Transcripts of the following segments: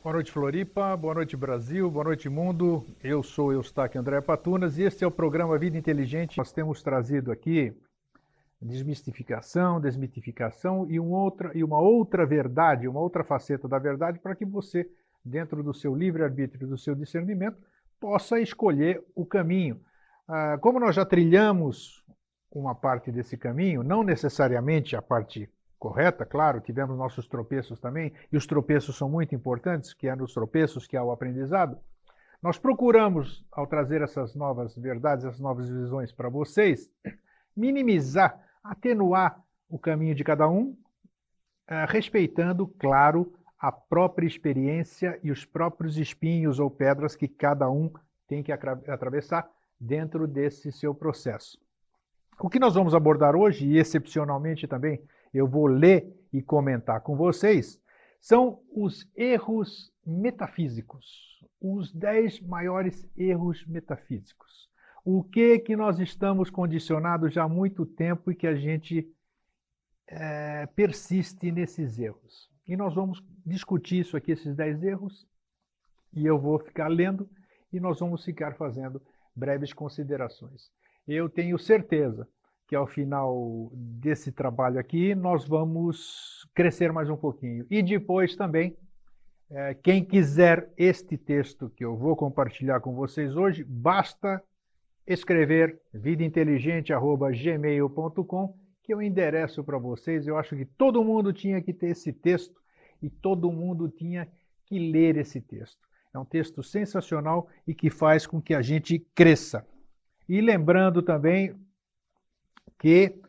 Boa noite, Floripa. Boa noite, Brasil. Boa noite, mundo. Eu sou Eustáquio André Patunas e este é o programa Vida Inteligente. Nós temos trazido aqui desmistificação, desmitificação e uma outra verdade, uma outra faceta da verdade para que você, dentro do seu livre-arbítrio, do seu discernimento, possa escolher o caminho. Como nós já trilhamos uma parte desse caminho, não necessariamente a parte correta, claro, tivemos nossos tropeços também, e os tropeços são muito importantes, que é nos tropeços que há o aprendizado. Nós procuramos, ao trazer essas novas verdades, essas novas visões para vocês, minimizar, atenuar o caminho de cada um, respeitando, claro, a própria experiência e os próprios espinhos ou pedras que cada um tem que atravessar dentro desse seu processo. O que nós vamos abordar hoje, e excepcionalmente também eu vou ler e comentar com vocês, são os erros metafísicos, os 10 maiores erros metafísicos. O que nós estamos condicionados já há muito tempo e que a gente persiste nesses erros. E nós vamos discutir isso aqui, esses 10 erros, e eu vou ficar lendo e nós vamos ficar fazendo breves considerações. Eu tenho certeza que ao final desse trabalho aqui nós vamos crescer mais um pouquinho. E depois também, quem quiser este texto que eu vou compartilhar com vocês hoje, basta escrever vidainteligente@gmail.com, que eu endereço para vocês. Eu acho que todo mundo tinha que ter esse texto e todo mundo tinha que ler esse texto. É um texto sensacional e que faz com que a gente cresça. E lembrando também que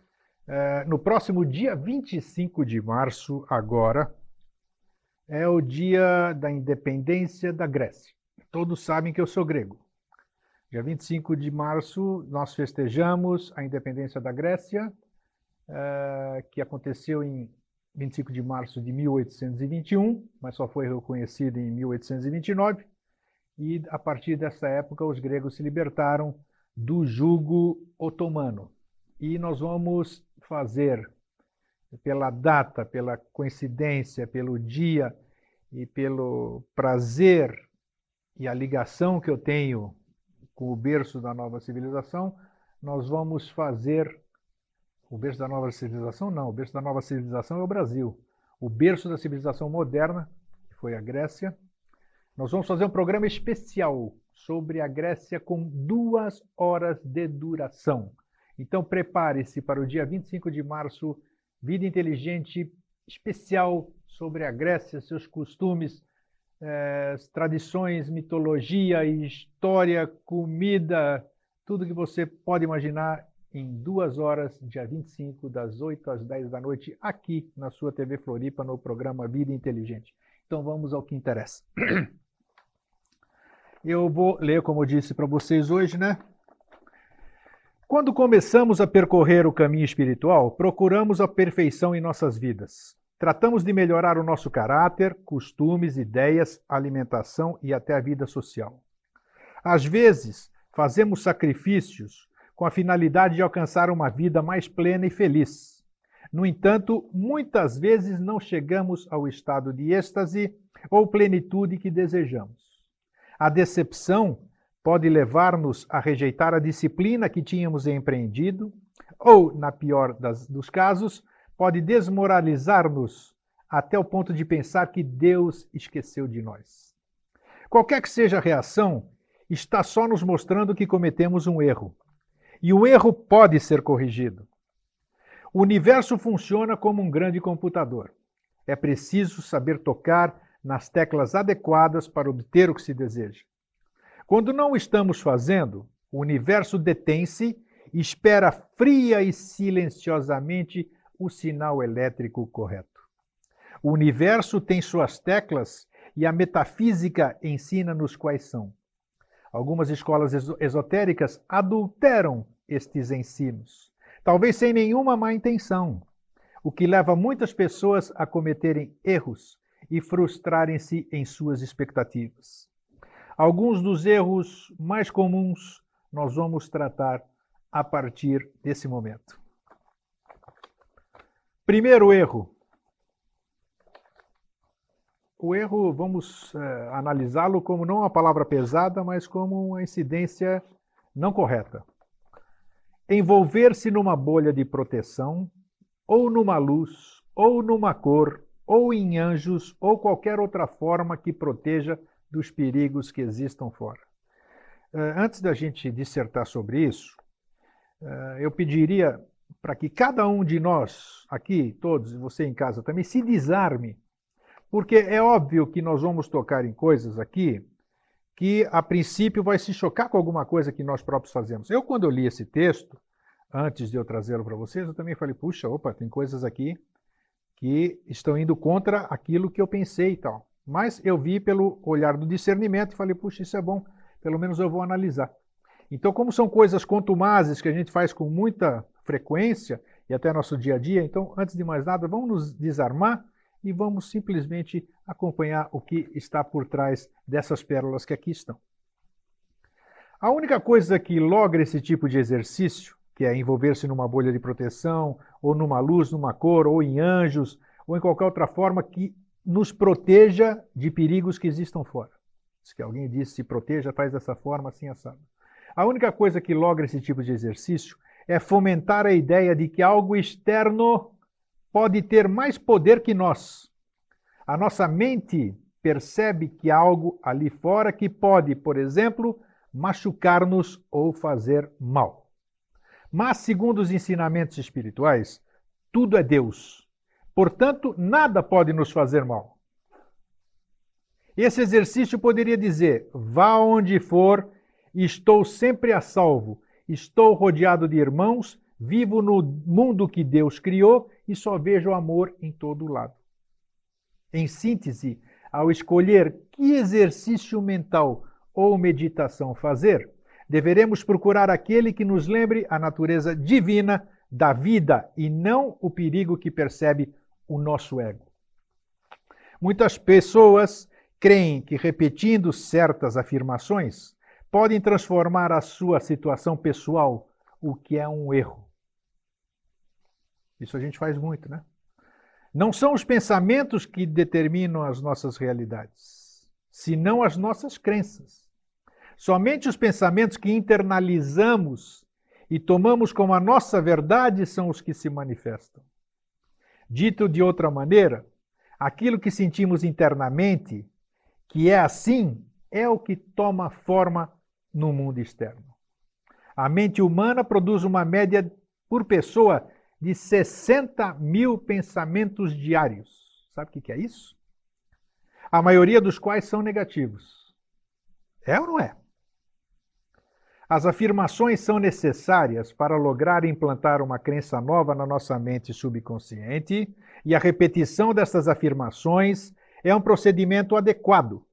no próximo dia 25 de março, agora, é o dia da independência da Grécia. Todos sabem que eu sou grego. Dia 25 de março, nós festejamos a independência da Grécia, que aconteceu em 25 de março de 1821, mas só foi reconhecido em 1829. E a partir dessa época, os gregos se libertaram do jugo otomano. E nós vamos fazer, pela data, pela coincidência, pelo dia e pelo prazer e a ligação que eu tenho com o berço da nova civilização, nós vamos fazer... O berço da nova civilização não, o berço da nova civilização é o Brasil. O berço da civilização moderna, que foi a Grécia, nós vamos fazer um programa especial sobre a Grécia com 2 horas de duração. Então prepare-se para o dia 25 de março, Vida Inteligente especial sobre a Grécia, seus costumes, tradições, mitologia, história, comida, tudo que você pode imaginar em 2 horas, dia 25, das 8 às 10 da noite, aqui na sua TV Floripa, no programa Vida Inteligente. Então vamos ao que interessa. Eu vou ler, como eu disse para vocês hoje, né? Quando começamos a percorrer o caminho espiritual, procuramos a perfeição em nossas vidas. Tratamos de melhorar o nosso caráter, costumes, ideias, alimentação e até a vida social. Às vezes, fazemos sacrifícios com a finalidade de alcançar uma vida mais plena e feliz. No entanto, muitas vezes não chegamos ao estado de êxtase ou plenitude que desejamos. A decepção pode levar-nos a rejeitar a disciplina que tínhamos empreendido, ou, na pior dos casos, pode desmoralizar-nos até o ponto de pensar que Deus esqueceu de nós. Qualquer que seja a reação, está só nos mostrando que cometemos um erro. E o erro pode ser corrigido. O universo funciona como um grande computador. É preciso saber tocar nas teclas adequadas para obter o que se deseja. Quando não o estamos fazendo, o universo detém-se e espera fria e silenciosamente o sinal elétrico correto. O universo tem suas teclas e a metafísica ensina-nos quais são. Algumas escolas esotéricas adulteram estes ensinos, talvez sem nenhuma má intenção, o que leva muitas pessoas a cometerem erros e frustrarem-se em suas expectativas. Alguns dos erros mais comuns nós vamos tratar a partir desse momento. Primeiro erro: O erro, vamos analisá-lo como não uma palavra pesada, mas como uma incidência não correta. Envolver-se numa bolha de proteção, ou numa luz, ou numa cor, ou em anjos, ou qualquer outra forma que proteja dos perigos que existam fora. Antes da gente dissertar sobre isso, eu pediria para que cada um de nós, aqui, todos, e você em casa também, se desarme, porque é óbvio que nós vamos tocar em coisas aqui que, a princípio, vai se chocar com alguma coisa que nós próprios fazemos. Eu, quando eu li esse texto, antes de eu trazê-lo para vocês, eu também falei, puxa, opa, tem coisas aqui que estão indo contra aquilo que eu pensei e tal. Mas eu vi pelo olhar do discernimento e falei, puxa, isso é bom, pelo menos eu vou analisar. Então, como são coisas contumazes que a gente faz com muita frequência e até nosso dia a dia, então, antes de mais nada, vamos nos desarmar e vamos simplesmente acompanhar o que está por trás dessas pérolas que aqui estão. A única coisa que logra esse tipo de exercício, que é envolver-se numa bolha de proteção, ou numa luz, numa cor, ou em anjos, ou em qualquer outra forma que nos proteja de perigos que existam fora. Se alguém disse, se proteja, faz dessa forma, assim, assado. A única coisa que logra esse tipo de exercício é fomentar a ideia de que algo externo pode ter mais poder que nós. A nossa mente percebe que há algo ali fora que pode, por exemplo, machucar-nos ou fazer mal. Mas, segundo os ensinamentos espirituais, tudo é Deus. Portanto, nada pode nos fazer mal. Esse exercício poderia dizer, vá onde for, estou sempre a salvo, estou rodeado de irmãos, vivo no mundo que Deus criou e só vejo amor em todo lado. Em síntese, ao escolher que exercício mental ou meditação fazer, deveremos procurar aquele que nos lembre a natureza divina da vida e não o perigo que percebe o nosso ego. Muitas pessoas creem que repetindo certas afirmações podem transformar a sua situação pessoal, o que é um erro. Isso a gente faz muito, né? Não são os pensamentos que determinam as nossas realidades, senão as nossas crenças. Somente os pensamentos que internalizamos e tomamos como a nossa verdade são os que se manifestam. Dito de outra maneira, aquilo que sentimos internamente, que é assim, é o que toma forma no mundo externo. A mente humana produz uma média por pessoa de 60 mil pensamentos diários. Sabe o que é isso? A maioria dos quais são negativos. É ou não é? As afirmações são necessárias para lograr implantar uma crença nova na nossa mente subconsciente, e a repetição dessas afirmações é um procedimento adequado.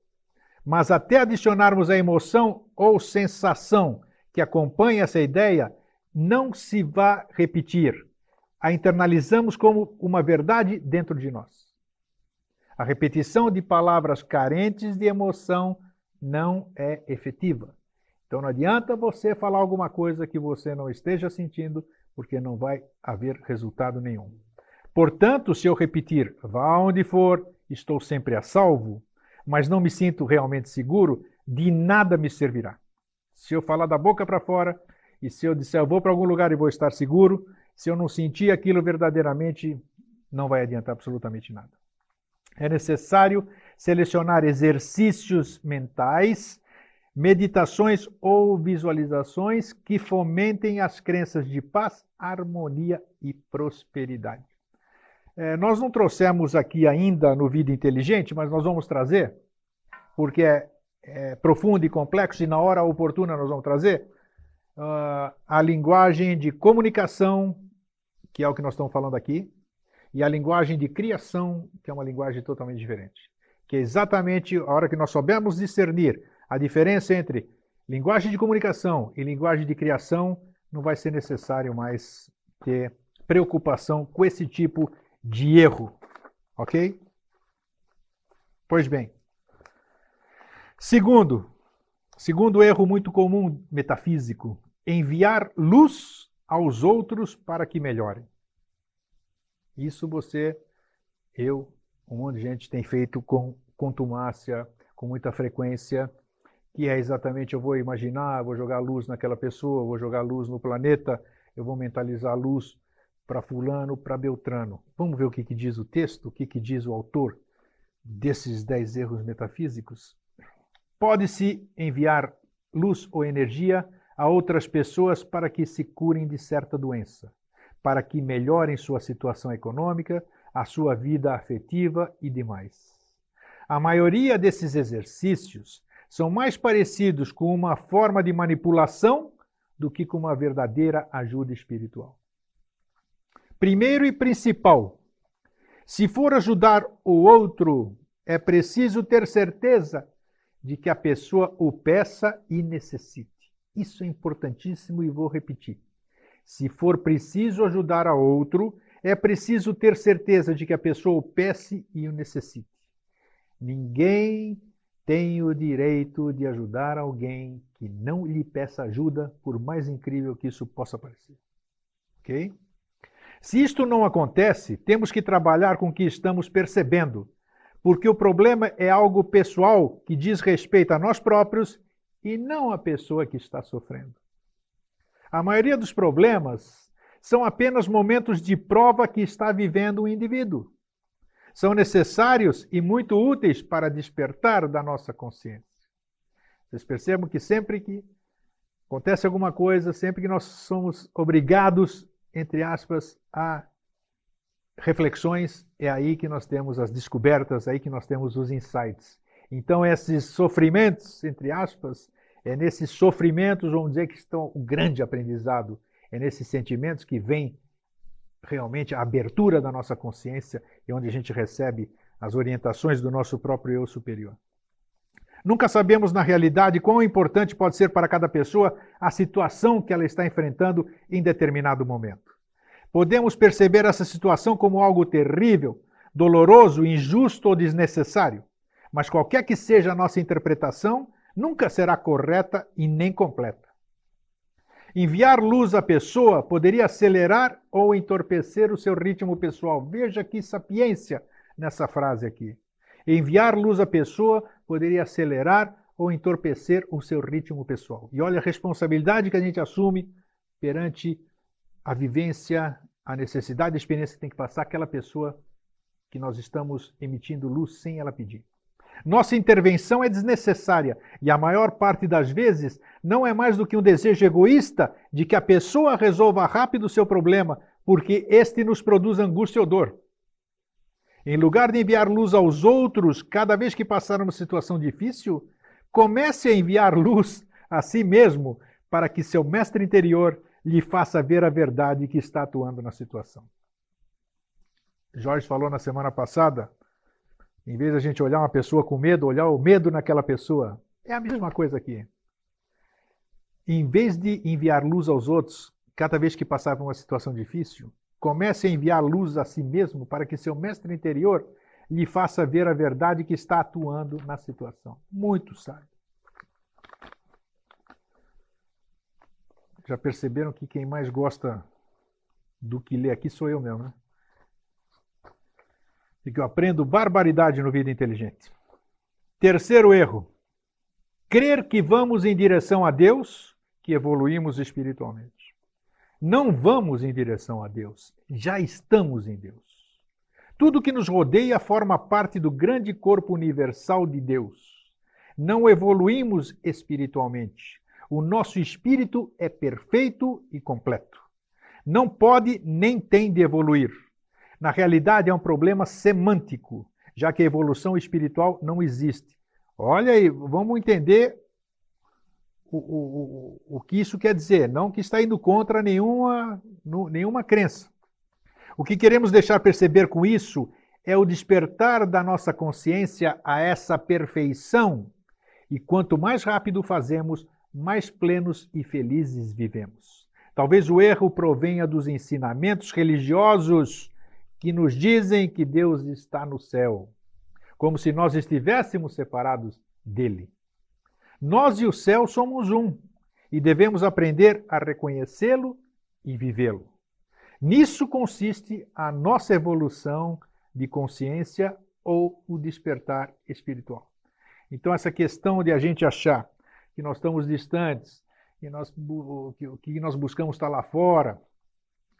Mas até adicionarmos a emoção ou sensação que acompanha essa ideia, não se vai repetir. A internalizamos como uma verdade dentro de nós. A repetição de palavras carentes de emoção não é efetiva. Então não adianta você falar alguma coisa que você não esteja sentindo, porque não vai haver resultado nenhum. Portanto, se eu repetir, vá onde for, estou sempre a salvo, mas não me sinto realmente seguro, de nada me servirá. Se eu falar da boca para fora, e se eu disser eu vou para algum lugar e vou estar seguro, se eu não sentir aquilo verdadeiramente, não vai adiantar absolutamente nada. É necessário selecionar exercícios mentais, meditações ou visualizações que fomentem as crenças de paz, harmonia e prosperidade. Nós não trouxemos aqui ainda no Vida Inteligente, mas nós vamos trazer, porque é profundo e complexo, e na hora oportuna nós vamos trazer a linguagem de comunicação, que é o que nós estamos falando aqui, e a linguagem de criação, que é uma linguagem totalmente diferente. Que é exatamente a hora que nós soubermos discernir a diferença entre linguagem de comunicação e linguagem de criação, não vai ser necessário mais ter preocupação com esse tipo de erro. Ok? Pois bem. Segundo erro muito comum metafísico, enviar luz aos outros para que melhorem. Isso você, eu, um monte de gente tem feito com contumácia, com muita frequência, que é exatamente, eu vou imaginar, vou jogar luz naquela pessoa, vou jogar luz no planeta, eu vou mentalizar a luz para fulano, para Beltrano. Vamos ver o que diz o texto, o que diz o autor desses 10 erros metafísicos? Pode-se enviar luz ou energia a outras pessoas para que se curem de certa doença, para que melhorem sua situação econômica, a sua vida afetiva e demais. A maioria desses exercícios são mais parecidos com uma forma de manipulação do que com uma verdadeira ajuda espiritual. Primeiro e principal, se for ajudar o outro, é preciso ter certeza de que a pessoa o peça e necessite. Isso é importantíssimo e vou repetir. Se for preciso ajudar a outro, é preciso ter certeza de que a pessoa o peça e o necessite. Ninguém tem o direito de ajudar alguém que não lhe peça ajuda, por mais incrível que isso possa parecer. Ok? Se isto não acontece, temos que trabalhar com o que estamos percebendo, porque o problema é algo pessoal que diz respeito a nós próprios e não à pessoa que está sofrendo. A maioria dos problemas são apenas momentos de prova que está vivendo o indivíduo. São necessários e muito úteis para despertar da nossa consciência. Vocês percebam que sempre que acontece alguma coisa, sempre que nós somos obrigados, entre aspas, a reflexões, é aí que nós temos as descobertas, é aí que nós temos os insights. Então esses sofrimentos, entre aspas, é nesses sofrimentos, vamos dizer, que estão o grande aprendizado, é nesses sentimentos que vem realmente a abertura da nossa consciência e onde a gente recebe as orientações do nosso próprio eu superior. Nunca sabemos, na realidade, quão importante pode ser para cada pessoa a situação que ela está enfrentando em determinado momento. Podemos perceber essa situação como algo terrível, doloroso, injusto ou desnecessário, mas qualquer que seja a nossa interpretação, nunca será correta e nem completa. Enviar luz à pessoa poderia acelerar ou entorpecer o seu ritmo pessoal. Veja que sapiência nessa frase aqui. Enviar luz à pessoa poderia acelerar ou entorpecer o seu ritmo pessoal. E olha a responsabilidade que a gente assume perante a vivência, a necessidade, a experiência que tem que passar aquela pessoa que nós estamos emitindo luz sem ela pedir. Nossa intervenção é desnecessária e a maior parte das vezes não é mais do que um desejo egoísta de que a pessoa resolva rápido o seu problema, porque este nos produz angústia ou dor. Em lugar de enviar luz aos outros cada vez que passar uma situação difícil, comece a enviar luz a si mesmo para que seu mestre interior lhe faça ver a verdade que está atuando na situação. Jorge falou na semana passada, em vez de a gente olhar uma pessoa com medo, olhar o medo naquela pessoa. É a mesma coisa aqui. Em vez de enviar luz aos outros, cada vez que passar por uma situação difícil, comece a enviar luz a si mesmo para que seu mestre interior lhe faça ver a verdade que está atuando na situação. Muito sábio. Já perceberam que quem mais gosta do que lê aqui sou eu mesmo, né? E que eu aprendo barbaridade no Vida Inteligente. Terceiro erro. Crer que vamos em direção a Deus, que evoluímos espiritualmente. Não vamos em direção a Deus, já estamos em Deus. Tudo que nos rodeia forma parte do grande corpo universal de Deus. Não evoluímos espiritualmente. O nosso espírito é perfeito e completo. Não pode nem tem de evoluir. Na realidade, é um problema semântico, já que a evolução espiritual não existe. Olha aí, vamos entender o que isso quer dizer. Não que está indo contra nenhuma crença. O que queremos deixar perceber com isso é o despertar da nossa consciência a essa perfeição. E quanto mais rápido fazemos, mais plenos e felizes vivemos. Talvez o erro provenha dos ensinamentos religiosos que nos dizem que Deus está no céu, como se nós estivéssemos separados dele. Nós e o céu somos um, e devemos aprender a reconhecê-lo e vivê-lo. Nisso consiste a nossa evolução de consciência ou o despertar espiritual. Então, essa questão de a gente achar que nós estamos distantes, que o que nós buscamos está lá fora,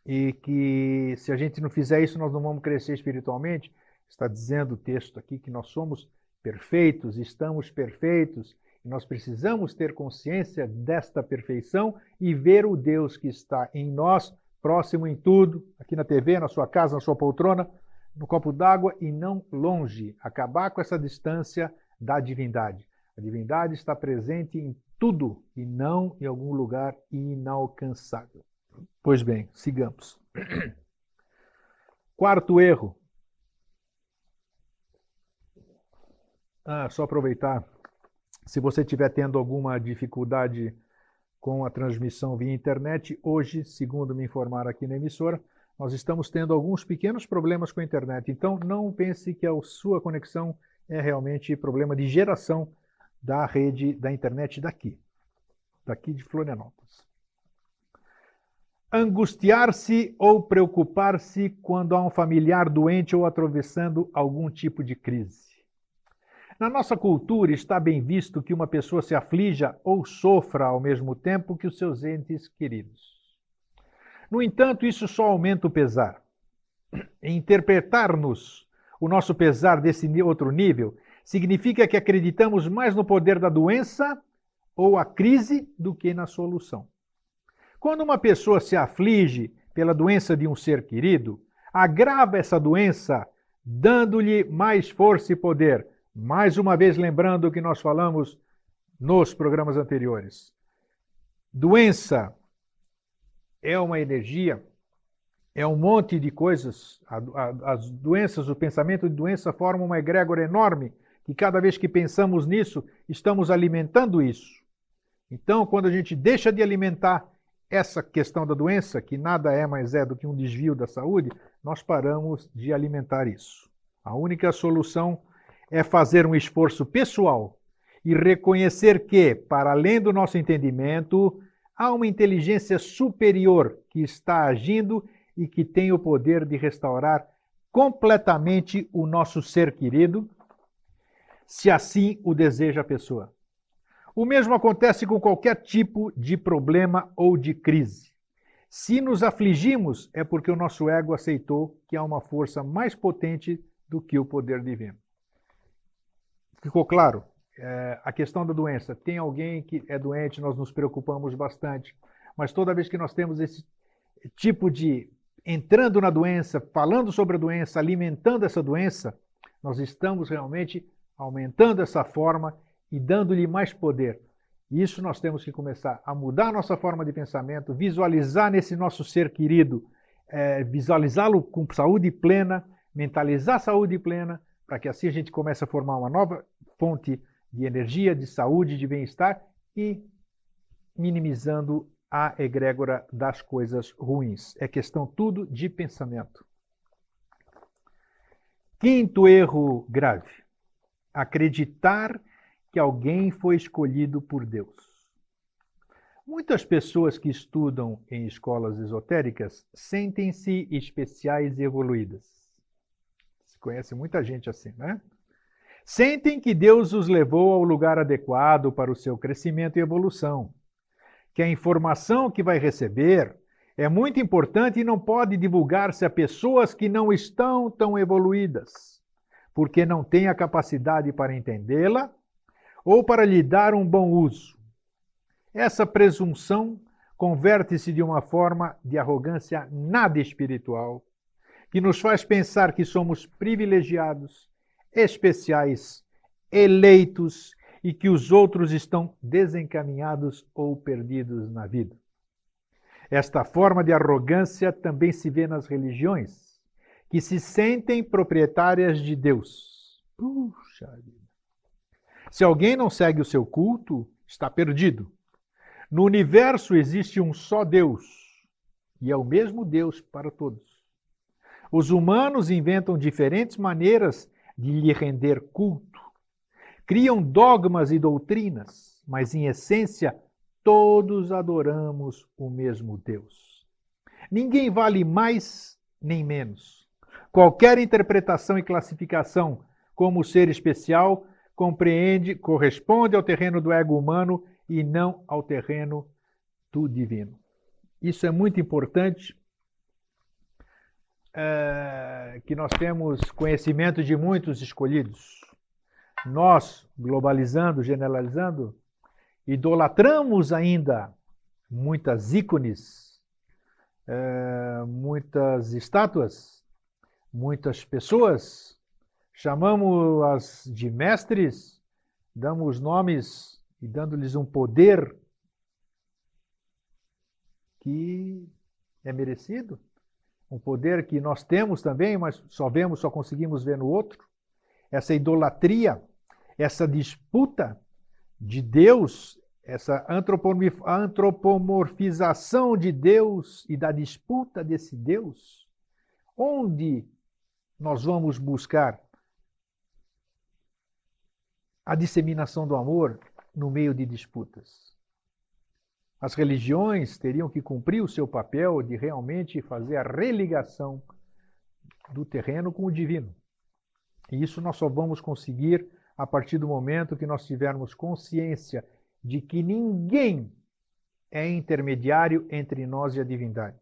e que se a gente não fizer isso, nós não vamos crescer espiritualmente, está dizendo o texto aqui que nós somos perfeitos, estamos perfeitos, e nós precisamos ter consciência desta perfeição e ver o Deus que está em nós, próximo em tudo, aqui na TV, na sua casa, na sua poltrona, no copo d'água e não longe. Acabar com essa distância da divindade. A divindade está presente em tudo e não em algum lugar inalcançável. Pois bem, sigamos. Quarto erro. Só aproveitar, se você estiver tendo alguma dificuldade com a transmissão via internet, hoje, segundo me informaram aqui na emissora, nós estamos tendo alguns pequenos problemas com a internet. Então, não pense que a sua conexão é realmente problema de geração da rede da internet daqui de Florianópolis. Angustiar-se ou preocupar-se quando há um familiar doente ou atravessando algum tipo de crise. Na nossa cultura está bem visto que uma pessoa se aflija ou sofra ao mesmo tempo que os seus entes queridos. No entanto, isso só aumenta o pesar. Interpretar-nos o nosso pesar desse outro nível significa que acreditamos mais no poder da doença ou a crise do que na solução. Quando uma pessoa se aflige pela doença de um ser querido, agrava essa doença, dando-lhe mais força e poder. Mais uma vez lembrando o que nós falamos nos programas anteriores. Doença é uma energia, é um monte de coisas. As doenças, o pensamento de doença forma uma egrégora enorme, que cada vez que pensamos nisso, estamos alimentando isso. Então, quando a gente deixa de alimentar essa questão da doença, que nada é mais do que um desvio da saúde, nós paramos de alimentar isso. A única solução é fazer um esforço pessoal e reconhecer que, para além do nosso entendimento, há uma inteligência superior que está agindo e que tem o poder de restaurar completamente o nosso ser querido, se assim o deseja a pessoa. O mesmo acontece com qualquer tipo de problema ou de crise. Se nos afligimos, é porque o nosso ego aceitou que há uma força mais potente do que o poder divino. Ficou claro? A questão da doença. Tem alguém que é doente, nós nos preocupamos bastante. Mas toda vez que nós temos esse tipo de entrando na doença, falando sobre a doença, alimentando essa doença, nós estamos realmente aumentando essa forma e dando-lhe mais poder. Isso nós temos que começar a mudar a nossa forma de pensamento, visualizar nesse nosso ser querido, visualizá-lo com saúde plena, mentalizar saúde plena, para que assim a gente comece a formar uma nova fonte de energia, de saúde, de bem-estar e minimizando a egrégora das coisas ruins. É questão tudo de pensamento. Quinto erro grave: acreditar que alguém foi escolhido por Deus. Muitas pessoas que estudam em escolas esotéricas sentem-se especiais e evoluídas. Se conhece muita gente assim, né? Sentem que Deus os levou ao lugar adequado para o seu crescimento e evolução. Que a informação que vai receber é muito importante e não pode divulgar-se a pessoas que não estão tão evoluídas, porque não têm a capacidade para entendê-la ou para lhe dar um bom uso. Essa presunção converte-se de uma forma de arrogância nada espiritual, que nos faz pensar que somos privilegiados, especiais, eleitos e que os outros estão desencaminhados ou perdidos na vida. Esta forma de arrogância também se vê nas religiões, que se sentem proprietárias de Deus. Puxa vida! Se alguém não segue o seu culto, está perdido. No universo existe um só Deus, e é o mesmo Deus para todos. Os humanos inventam diferentes maneiras de lhe render culto. Criam dogmas e doutrinas, mas em essência todos adoramos o mesmo Deus. Ninguém vale mais nem menos. Qualquer interpretação e classificação como ser especial, corresponde ao terreno do ego humano e não ao terreno do divino. Isso é muito importante, que nós temos conhecimento de muitos escolhidos. Nós, globalizando, generalizando, idolatramos ainda muitas ícones, muitas estátuas, muitas pessoas, chamamos-as de mestres, damos nomes e dando-lhes um poder que é merecido, um poder que nós temos também, mas só conseguimos ver no outro. Essa idolatria, essa disputa de Deus, essa antropomorfização de Deus e da disputa desse Deus, onde nós vamos buscar a disseminação do amor no meio de disputas? As religiões teriam que cumprir o seu papel de realmente fazer a religação do terreno com o divino. E isso nós só vamos conseguir a partir do momento que nós tivermos consciência de que ninguém é intermediário entre nós e a divindade.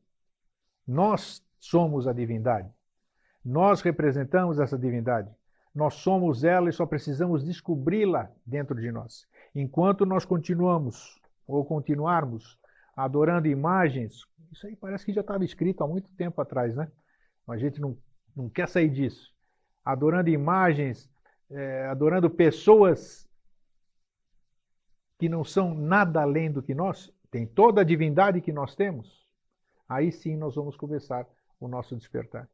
Nós somos a divindade. Nós representamos essa divindade. Nós somos ela e só precisamos descobri-la dentro de nós. Enquanto nós continuarmos adorando imagens, isso aí parece que já estava escrito há muito tempo atrás, né? Mas a gente não quer sair disso. Adorando imagens, adorando pessoas que não são nada além do que nós, tem toda a divindade que nós temos, aí sim nós vamos começar o nosso despertar.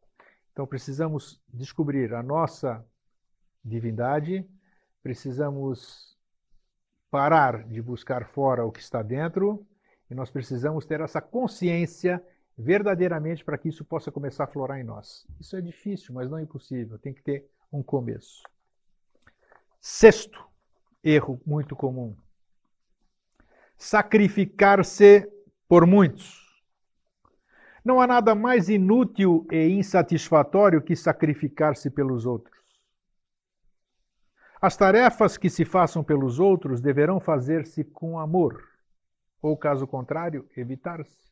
Então precisamos descobrir a nossa divindade, precisamos parar de buscar fora o que está dentro e nós precisamos ter essa consciência verdadeiramente para que isso possa começar a florar em nós. Isso é difícil, mas não é impossível, tem que ter um começo. Sexto erro muito comum: sacrificar-se por muitos. Não há nada mais inútil e insatisfatório que sacrificar-se pelos outros. As tarefas que se façam pelos outros deverão fazer-se com amor, ou caso contrário, evitar-se.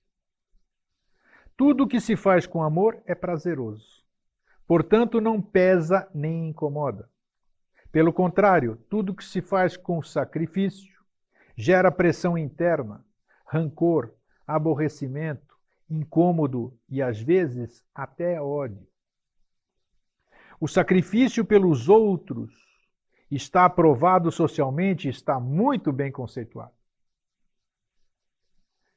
Tudo que se faz com amor é prazeroso, portanto não pesa nem incomoda. Pelo contrário, tudo que se faz com sacrifício gera pressão interna, rancor, aborrecimento, incômodo e, às vezes, até ódio. O sacrifício pelos outros está aprovado socialmente, está muito bem conceituado.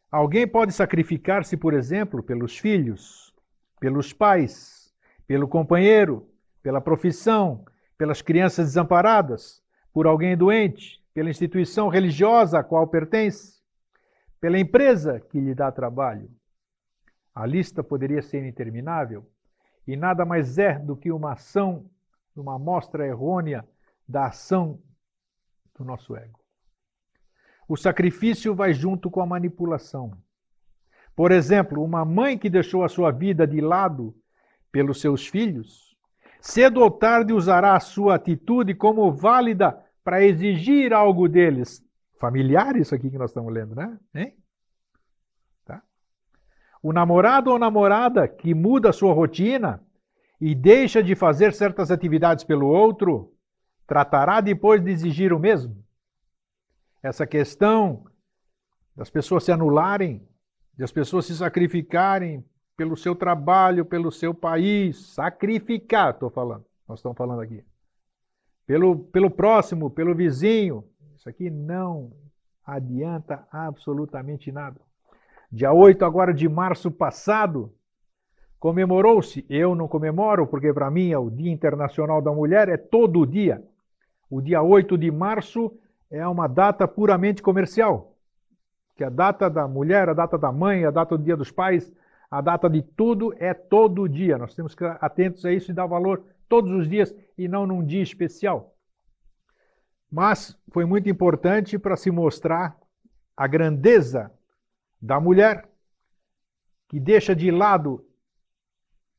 Alguém pode sacrificar-se, por exemplo, pelos filhos, pelos pais, pelo companheiro, pela profissão, pelas crianças desamparadas, por alguém doente, pela instituição religiosa a qual pertence, pela empresa que lhe dá trabalho. A lista poderia ser interminável e nada mais é do que uma ação, uma amostra errônea da ação do nosso ego. O sacrifício vai junto com a manipulação. Por exemplo, uma mãe que deixou a sua vida de lado pelos seus filhos, cedo ou tarde usará a sua atitude como válida para exigir algo deles. Familiar isso aqui que nós estamos lendo, né? Hein? Tá? O namorado ou namorada que muda a sua rotina e deixa de fazer certas atividades pelo outro, tratará depois de exigir o mesmo? Essa questão das pessoas se anularem, das pessoas se sacrificarem pelo seu trabalho, pelo seu país, sacrificar, nós estamos falando aqui. Pelo próximo, pelo vizinho, isso aqui não adianta absolutamente nada. Dia 8 agora de março passado, comemorou-se, eu não comemoro, porque para mim é o Dia Internacional da Mulher, é todo dia. O dia 8 de março é uma data puramente comercial, que a data da mulher, a data da mãe, a data do Dia dos Pais, a data de tudo é todo dia. Nós temos que estar atentos a isso e dar valor todos os dias e não num dia especial. Mas foi muito importante para se mostrar a grandeza da mulher, que deixa de lado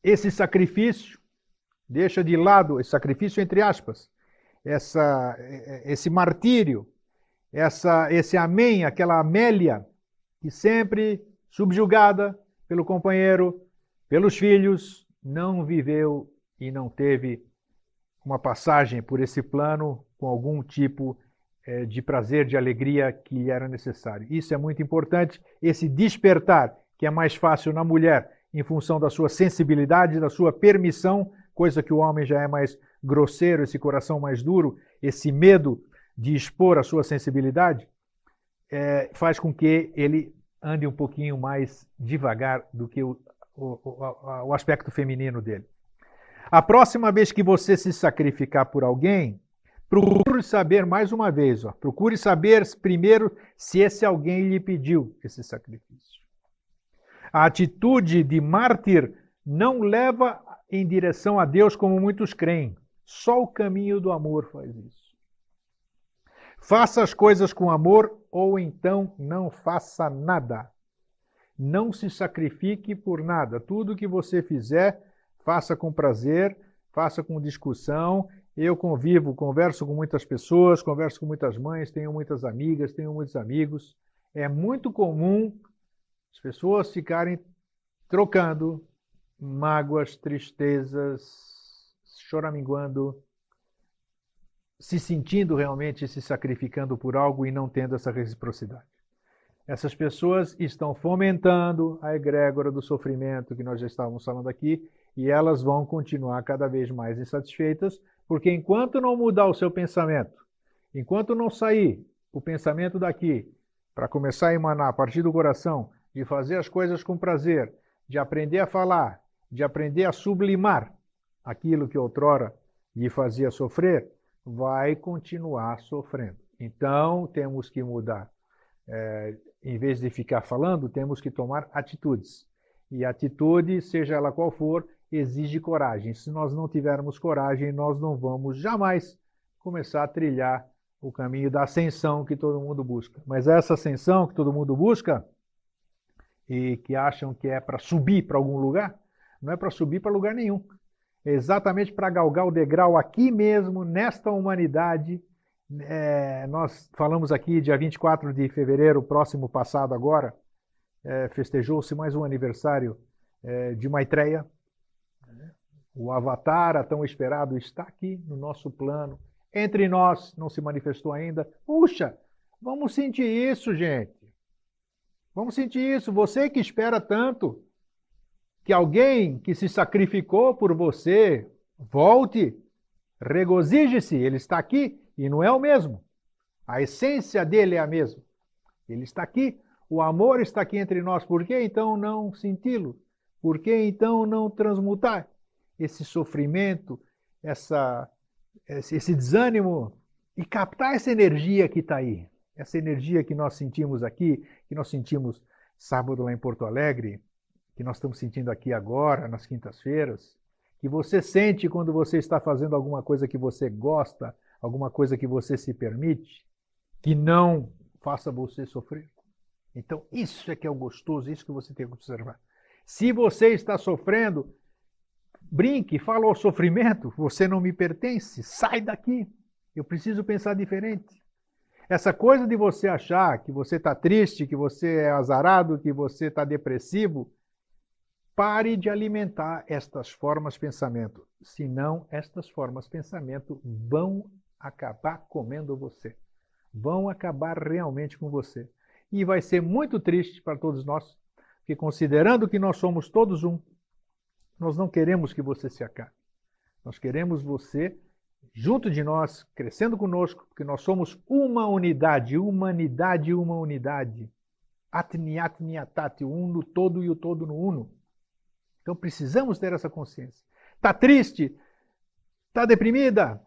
esse sacrifício Deixa de lado esse sacrifício, entre aspas, esse martírio, esse amém, aquela Amélia, que sempre subjugada pelo companheiro, pelos filhos, não viveu e não teve uma passagem por esse plano com algum tipo de prazer, de alegria que era necessário. Isso é muito importante, esse despertar, que é mais fácil na mulher, em função da sua sensibilidade, da sua permissão, coisa que o homem já é mais grosseiro, esse coração mais duro, esse medo de expor a sua sensibilidade, faz com que ele ande um pouquinho mais devagar do que o aspecto feminino dele. A próxima vez que você se sacrificar por alguém, procure saber mais uma vez, procure saber primeiro se esse alguém lhe pediu esse sacrifício. A atitude de mártir não leva em direção a Deus como muitos creem. Só o caminho do amor faz isso. Faça as coisas com amor ou então não faça nada. Não se sacrifique por nada. Tudo que você fizer, faça com prazer, faça com discussão. Eu converso com muitas pessoas, converso com muitas mães, tenho muitas amigas, tenho muitos amigos. É muito comum as pessoas ficarem trocando mágoas, tristezas, choraminguando, se sentindo realmente se sacrificando por algo e não tendo essa reciprocidade. Essas pessoas estão fomentando a egrégora do sofrimento que nós já estávamos falando aqui e elas vão continuar cada vez mais insatisfeitas, porque enquanto não mudar o seu pensamento, enquanto não sair o pensamento daqui para começar a emanar a partir do coração, de fazer as coisas com prazer, de aprender a falar, de aprender a sublimar aquilo que outrora lhe fazia sofrer, vai continuar sofrendo. Então, temos que mudar. Em vez de ficar falando, temos que tomar atitudes. E a atitude, seja ela qual for, exige coragem. Se nós não tivermos coragem, nós não vamos jamais começar a trilhar o caminho da ascensão que todo mundo busca. Mas essa ascensão que todo mundo busca e que acham que é para subir para algum lugar, não é para subir para lugar nenhum. É exatamente para galgar o degrau aqui mesmo, nesta humanidade. Nós falamos aqui, dia 24 de fevereiro, próximo passado agora, festejou-se mais um aniversário de Maitreya. O Avatar, a tão esperado, está aqui no nosso plano. Entre nós, não se manifestou ainda. Puxa, vamos sentir isso, gente. Vamos sentir isso. Você que espera tanto que alguém que se sacrificou por você volte, regozije-se. Ele está aqui e não é o mesmo. A essência dele é a mesma. Ele está aqui, o amor está aqui entre nós. Por que então não senti-lo? Por que então não transmutar esse sofrimento, esse desânimo e captar essa energia que está aí? Essa energia que nós sentimos aqui, que nós sentimos sábado lá em Porto Alegre, que nós estamos sentindo aqui agora, nas quintas-feiras, que você sente quando você está fazendo alguma coisa que você gosta, alguma coisa que você se permite, que não faça você sofrer. Então, isso é que é o gostoso, isso que você tem que observar. Se você está sofrendo, brinque, fala ao sofrimento, você não me pertence, sai daqui, eu preciso pensar diferente. Essa coisa de você achar que você está triste, que você é azarado, que você está depressivo, pare de alimentar estas formas de pensamento. Senão, estas formas de pensamento vão acabar comendo você. Vão acabar realmente com você. E vai ser muito triste para todos nós, porque considerando que nós somos todos um, nós não queremos que você se acabe. Nós queremos você junto de nós, crescendo conosco, porque nós somos uma unidade, humanidade, uma unidade. Atni, atni, atati, o um no todo e o todo no uno. Então precisamos ter essa consciência. Está triste? Está deprimida?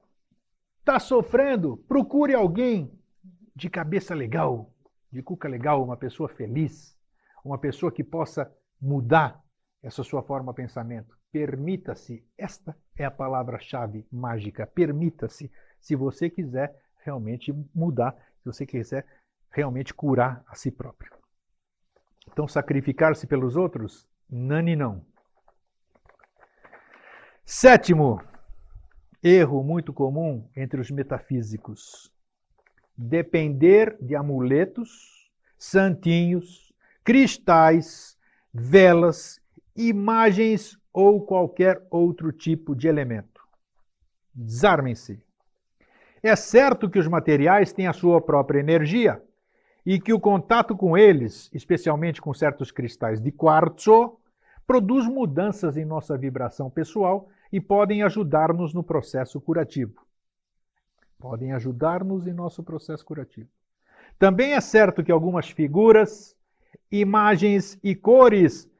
Está sofrendo? Procure alguém de cabeça legal, de cuca legal, uma pessoa feliz, uma pessoa que possa mudar essa sua forma de pensamento. Permita-se, esta é a palavra-chave mágica, permita-se, se você quiser realmente mudar, se você quiser realmente curar a si próprio. Então, sacrificar-se pelos outros? Nani não. Sétimo, Erro muito comum entre os metafísicos: depender de amuletos, santinhos, cristais, velas, imagens ou qualquer outro tipo de elemento. Desarmem-se. É certo que os materiais têm a sua própria energia e que o contato com eles, especialmente com certos cristais de quartzo, produz mudanças em nossa vibração pessoal e podem ajudar-nos no processo curativo. Podem ajudar-nos em nosso processo curativo. Também é certo que algumas figuras, imagens e cores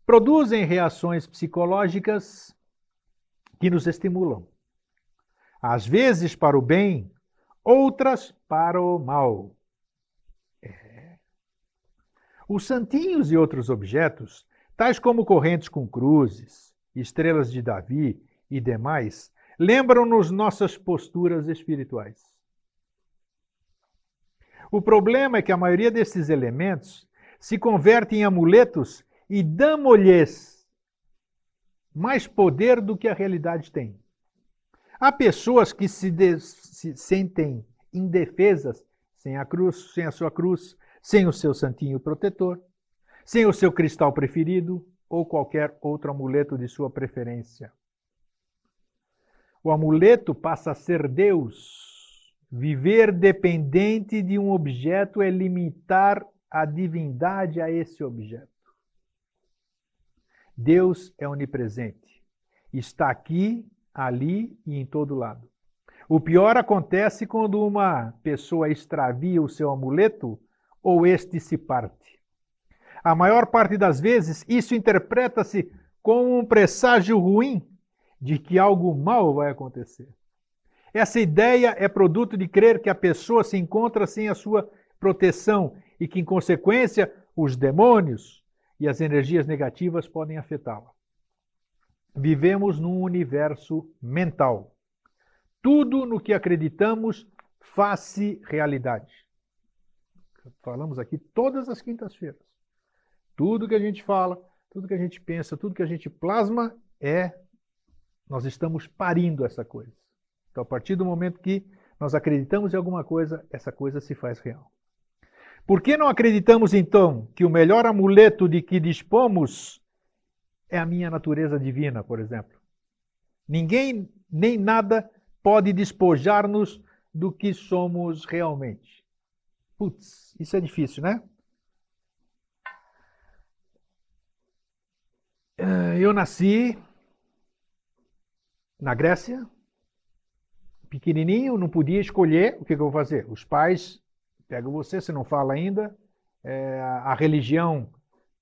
produzem reações psicológicas que nos estimulam. Às vezes para o bem, outras para o mal. Os santinhos e outros objetos, tais como correntes com cruzes, estrelas de Davi e demais, lembram-nos nossas posturas espirituais. O problema é que a maioria desses elementos se converte em amuletos e damos-lhes mais poder do que a realidade tem. Há pessoas que se sentem indefesas sem a cruz, sem a sua cruz, sem o seu santinho protetor, sem o seu cristal preferido ou qualquer outro amuleto de sua preferência. O amuleto passa a ser Deus. Viver dependente de um objeto é limitar a divindade a esse objeto. Deus é onipresente. Está aqui, ali e em todo lado. O pior acontece quando uma pessoa extravia o seu amuleto ou este se parte. A maior parte das vezes, isso interpreta-se como um presságio ruim de que algo mal vai acontecer. Essa ideia é produto de crer que a pessoa se encontra sem a sua proteção e que, em consequência, os demônios e as energias negativas podem afetá-la. Vivemos num universo mental. Tudo no que acreditamos faz-se realidade. Falamos aqui todas as quintas-feiras. Tudo que a gente fala, tudo que a gente pensa, tudo que a gente plasma nós estamos parindo essa coisa. Então, a partir do momento que nós acreditamos em alguma coisa, essa coisa se faz real. Por que não acreditamos, então, que o melhor amuleto de que dispomos é a minha natureza divina, por exemplo? Ninguém, nem nada, pode despojar-nos do que somos realmente. Putz, isso é difícil, né? Eu nasci na Grécia, pequenininho, não podia escolher o que eu vou fazer. Os pais pegam você não fala ainda, a religião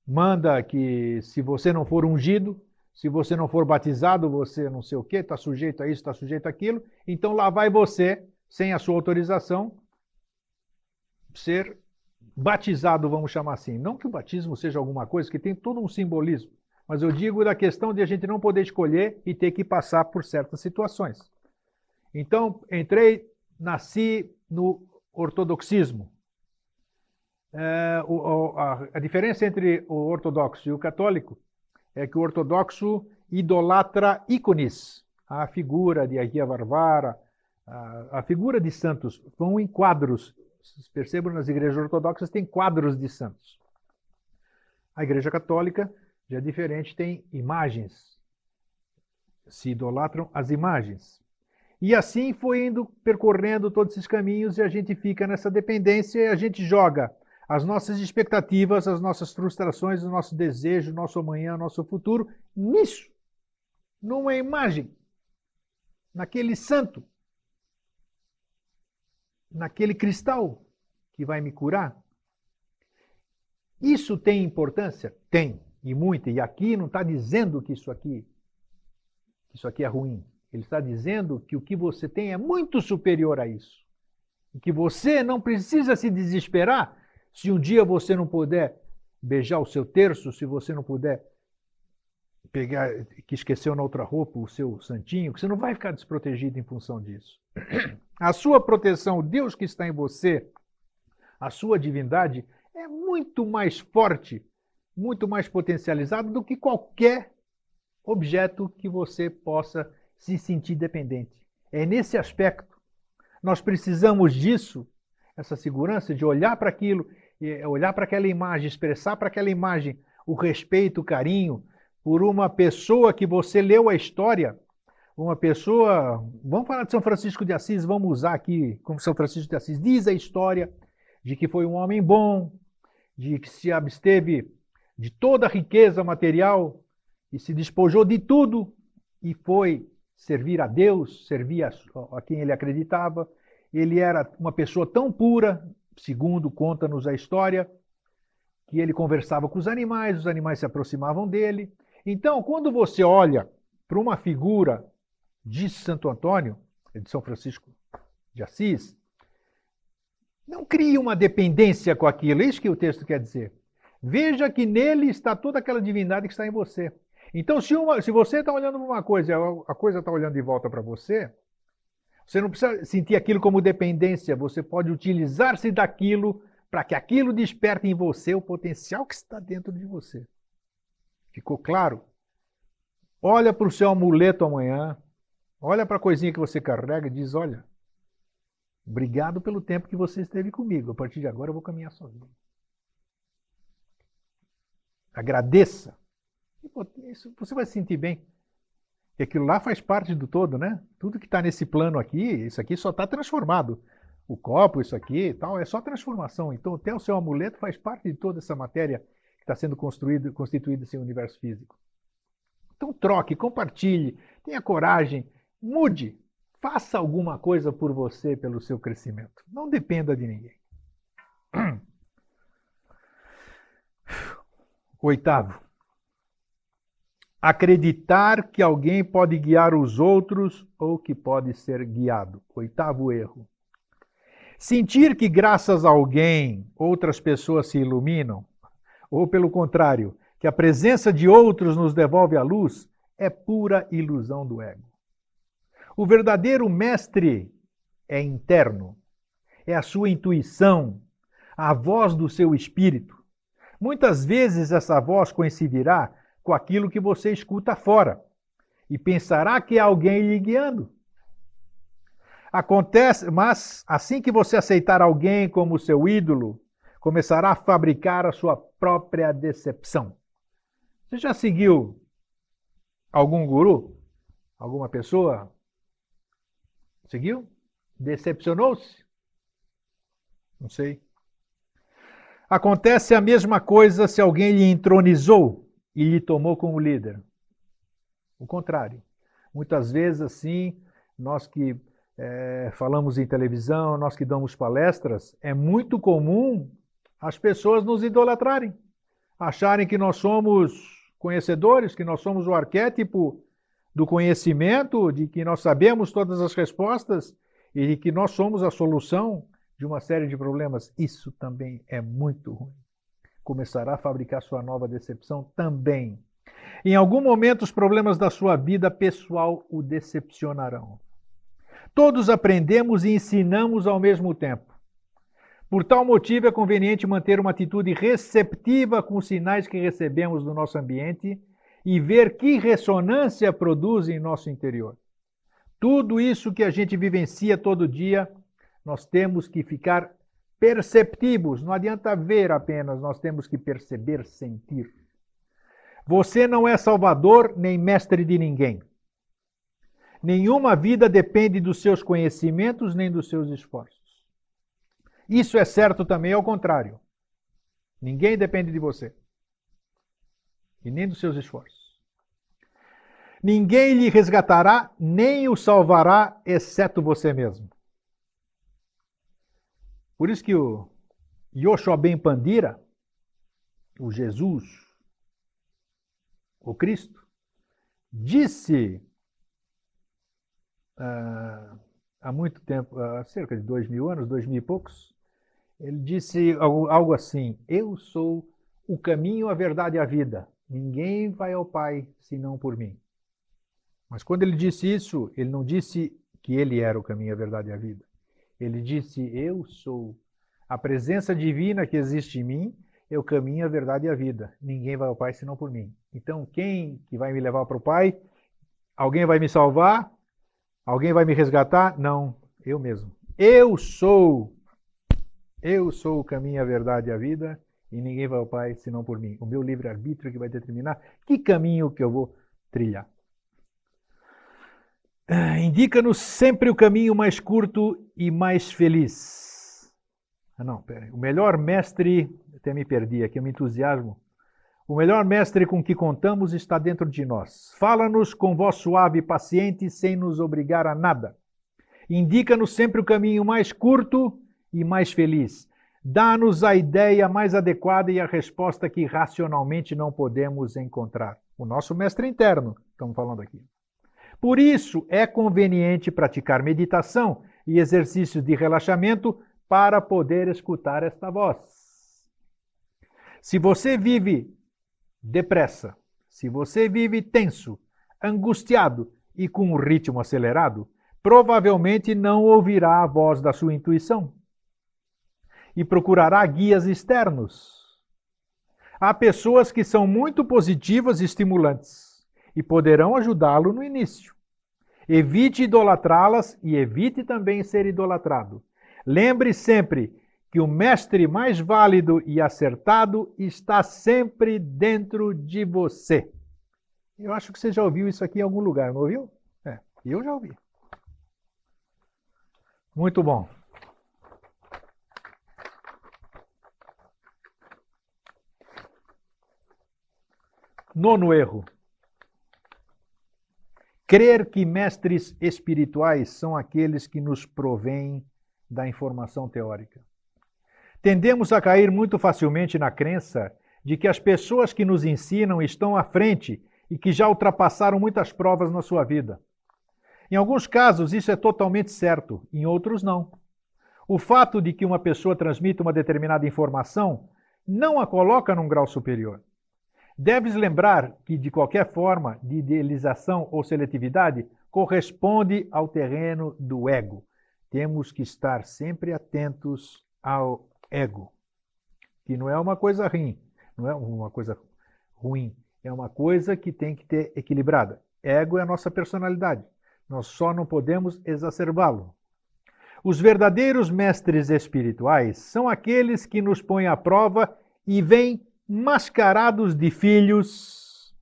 manda que se você não for ungido, se você não for batizado, você não sei o quê, está sujeito a isso, está sujeito àquilo, então lá vai você, sem a sua autorização, ser batizado, vamos chamar assim. Não que o batismo seja alguma coisa que tem todo um simbolismo, mas eu digo da questão de a gente não poder escolher e ter que passar por certas situações. Então, nasci no ortodoxismo. A diferença entre o ortodoxo e o católico é que o ortodoxo idolatra ícones, a figura de Agia Varvara, a figura de santos, vão em quadros. Vocês percebam, nas igrejas ortodoxas tem quadros de santos. A igreja católica já é diferente, tem imagens. Se idolatram as imagens. E assim foi indo, percorrendo todos esses caminhos e a gente fica nessa dependência e a gente joga as nossas expectativas, as nossas frustrações, o nosso desejo, o nosso amanhã, o nosso futuro, nisso, numa imagem, naquele santo, naquele cristal que vai me curar. Isso tem importância? Tem, e muita. E aqui não está dizendo que isso aqui é ruim. Ele está dizendo que o que você tem é muito superior a isso. E que você não precisa se desesperar se um dia você não puder beijar o seu terço, se você não puder pegar, que esqueceu na outra roupa, o seu santinho, que você não vai ficar desprotegido em função disso. A sua proteção, o Deus que está em você, a sua divindade, é muito mais forte, muito mais potencializado do que qualquer objeto que você possa se sentir dependente. É nesse aspecto. Nós precisamos disso, essa segurança de olhar para aquilo, olhar para aquela imagem, expressar para aquela imagem o respeito, o carinho por uma pessoa que você leu a história, uma pessoa, vamos falar de São Francisco de Assis, vamos usar aqui como São Francisco de Assis diz a história de que foi um homem bom, de que se absteve de toda a riqueza material e se despojou de tudo e foi servir a Deus, servir a quem ele acreditava. Ele era uma pessoa tão pura, segundo conta-nos a história, que ele conversava com os animais se aproximavam dele. Então, quando você olha para uma figura de Santo Antônio, de São Francisco de Assis, não crie uma dependência com aquilo, é isso que o texto quer dizer. Veja que nele está toda aquela divindade que está em você. Então, se você está olhando para uma coisa e a coisa está olhando de volta para você, você não precisa sentir aquilo como dependência, você pode utilizar-se daquilo para que aquilo desperte em você o potencial que está dentro de você. Ficou claro? Olha para o seu amuleto amanhã, olha para a coisinha que você carrega e diz, olha, obrigado pelo tempo que você esteve comigo, a partir de agora eu vou caminhar sozinho. Agradeça. Isso, você vai se sentir bem. E aquilo lá faz parte do todo, né? Tudo que está nesse plano aqui, isso aqui só está transformado. O copo, isso aqui e tal, é só transformação. Então até o seu amuleto faz parte de toda essa matéria que está sendo constituída esse universo físico. Então troque, compartilhe, tenha coragem, mude, faça alguma coisa por você, pelo seu crescimento. Não dependa de ninguém. Oitavo. Acreditar que alguém pode guiar os outros ou que pode ser guiado. Oitavo erro. Sentir que graças a alguém outras pessoas se iluminam, ou pelo contrário, que a presença de outros nos devolve a luz, é pura ilusão do ego. O verdadeiro mestre é interno, é a sua intuição, a voz do seu espírito. Muitas vezes essa voz coincidirá com aquilo que você escuta fora e pensará que é alguém lhe guiando. Acontece, mas assim que você aceitar alguém como seu ídolo, começará a fabricar a sua própria decepção. Você já seguiu algum guru? Alguma pessoa? Seguiu? Decepcionou-se? Não sei. Acontece a mesma coisa se alguém lhe entronizou e lhe tomou como líder. O contrário. Muitas vezes, assim, nós que falamos em televisão, nós que damos palestras, é muito comum as pessoas nos idolatrarem, acharem que nós somos conhecedores, que nós somos o arquétipo do conhecimento, de que nós sabemos todas as respostas e de que nós somos a solução de uma série de problemas. Isso também é muito ruim. Começará a fabricar sua nova decepção também. Em algum momento, os problemas da sua vida pessoal o decepcionarão. Todos aprendemos e ensinamos ao mesmo tempo. Por tal motivo, é conveniente manter uma atitude receptiva com os sinais que recebemos do nosso ambiente e ver que ressonância produz em nosso interior. Tudo isso que a gente vivencia todo dia, nós temos que ficar perceptivos. Não adianta ver apenas, nós temos que perceber, sentir. Você não é salvador nem mestre de ninguém. Nenhuma vida depende dos seus conhecimentos nem dos seus esforços. Isso é certo também ao contrário. Ninguém depende de você. E nem dos seus esforços. Ninguém lhe resgatará, nem o salvará, exceto você mesmo. Por isso que o Yoshua Pandira, o Jesus, o Cristo, disse há muito tempo, há cerca de 2000 anos, 2000 e poucos, ele disse algo assim: eu sou o caminho, a verdade e a vida. Ninguém vai ao Pai senão por mim. Mas quando ele disse isso, ele não disse que ele era o caminho, a verdade e a vida. Ele disse: eu sou a presença divina que existe em mim, é o caminho, a verdade e a vida. Ninguém vai ao Pai senão por mim. Então, quem que vai me levar para o Pai? Alguém vai me salvar? Alguém vai me resgatar? Não, eu mesmo. Eu sou o caminho, a verdade e a vida, e ninguém vai ao Pai senão por mim. O meu livre-arbítrio que vai determinar que caminho que eu vou trilhar. Indica-nos sempre o caminho mais curto e mais feliz. Não, pera aí. O melhor mestre, até me perdi aqui, eu me entusiasmo. O melhor mestre com que contamos está dentro de nós. Fala-nos com voz suave e paciente, sem nos obrigar a nada. Indica-nos sempre o caminho mais curto e mais feliz. Dá-nos a ideia mais adequada e a resposta que racionalmente não podemos encontrar. O nosso mestre interno, estamos falando aqui. Por isso, é conveniente praticar meditação e exercícios de relaxamento para poder escutar esta voz. Se você vive depressa, se você vive tenso, angustiado e com um ritmo acelerado, provavelmente não ouvirá a voz da sua intuição e procurará guias externos. Há pessoas que são muito positivas e estimulantes e poderão ajudá-lo no início. Evite idolatrá-las e evite também ser idolatrado. Lembre sempre que o mestre mais válido e acertado está sempre dentro de você. Eu acho que você já ouviu isso aqui em algum lugar, não ouviu? Eu já ouvi. Muito bom. Nono erro. Crer que mestres espirituais são aqueles que nos provêm da informação teórica. Tendemos a cair muito facilmente na crença de que as pessoas que nos ensinam estão à frente e que já ultrapassaram muitas provas na sua vida. Em alguns casos, isso é totalmente certo, em outros, não. O fato de que uma pessoa transmita uma determinada informação não a coloca num grau superior. Deves lembrar que, de qualquer forma de idealização ou seletividade, corresponde ao terreno do ego. Temos que estar sempre atentos ao ego, que não é uma coisa ruim, não é uma coisa ruim, é uma coisa que tem que ter equilibrada. Ego é a nossa personalidade, nós só não podemos exacerbá-lo. Os verdadeiros mestres espirituais são aqueles que nos põem à prova e vêm mascarados de filhos,